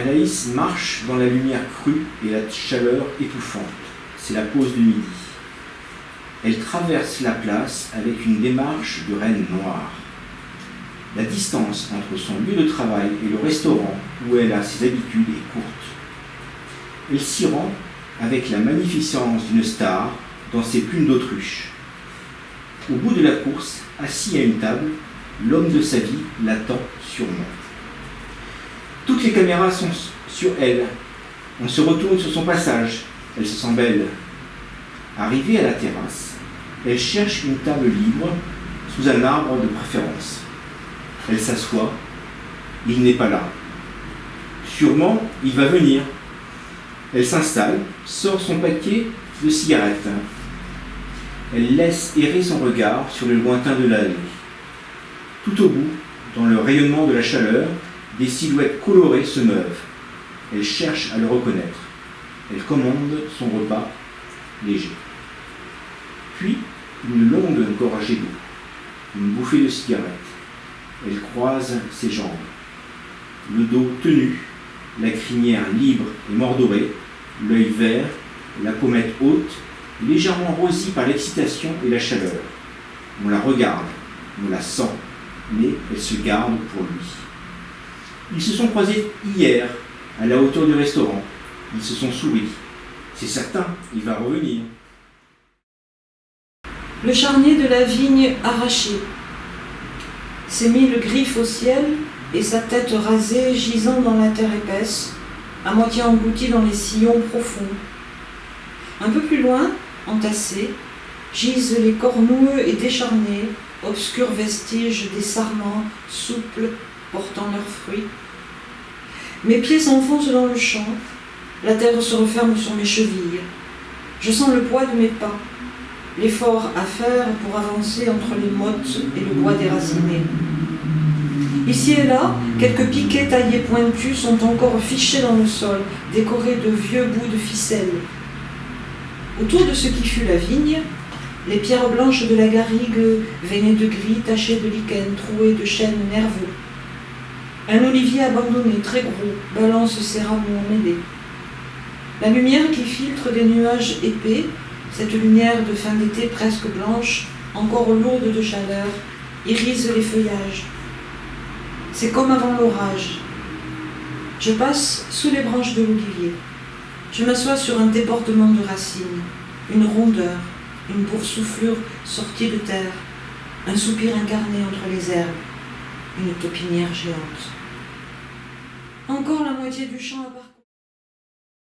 Anaïs marche dans la lumière crue et la chaleur étouffante. C'est la pause du midi. Elle traverse la place avec une démarche de reine noire. La distance entre son lieu de travail et le restaurant où elle a ses habitudes est courte. Elle s'y rend avec la magnificence d'une star dans ses plumes d'autruche. Au bout de la course, assis à une table, l'homme de sa vie l'attend sûrement. Toutes les caméras sont sur elle. On se retourne sur son passage. Elle se sent belle. Arrivée à la terrasse, elle cherche une table libre sous un arbre de préférence. Elle s'assoit. Il n'est pas là. Sûrement, il va venir. Elle s'installe, sort son paquet de cigarettes. Elle laisse errer son regard sur le lointain de l'allée. Tout au bout, dans le rayonnement de la chaleur, des silhouettes colorées se meuvent. Elle cherche à le reconnaître. Elle commande son repas léger. Puis, une longue gorgée d'eau, une bouffée de cigarette. Elle croise ses jambes. Le dos tenu, la crinière libre et mordorée, l'œil vert, la pommette haute, légèrement rosie par l'excitation et la chaleur. On la regarde, on la sent, mais elle se garde pour lui. Ils se sont croisés hier, à la hauteur du restaurant. Ils se sont souris. C'est certain, il va revenir. Le charnier de la vigne arrachée. Ses mille griffes au ciel et sa tête rasée gisant dans la terre épaisse, à moitié engloutie dans les sillons profonds. Un peu plus loin, entassés, gisent les corps noueux et décharnés, obscurs vestiges des sarments souples portant leurs fruits. Mes pieds s'enfoncent dans le champ, la terre se referme sur mes chevilles. Je sens le poids de mes pas, l'effort à faire pour avancer entre les mottes et le bois déraciné. Ici et là, quelques piquets taillés pointus sont encore fichés dans le sol, décorés de vieux bouts de ficelle. Autour de ce qui fut la vigne, les pierres blanches de la garrigue venaient de gris tachées de lichen, trouées de chênes nerveux. Un olivier abandonné, très gros, balance ses rameaux emmêlés. La lumière qui filtre des nuages épais, cette lumière de fin d'été presque blanche, encore lourde de chaleur, irise les feuillages. C'est comme avant l'orage. Je passe sous les branches de l'olivier. Je m'assois sur un débordement de racines, une rondeur, une boursouflure sortie de terre, un soupir incarné entre les herbes, une taupinière géante. Encore la moitié du champ à parcourir.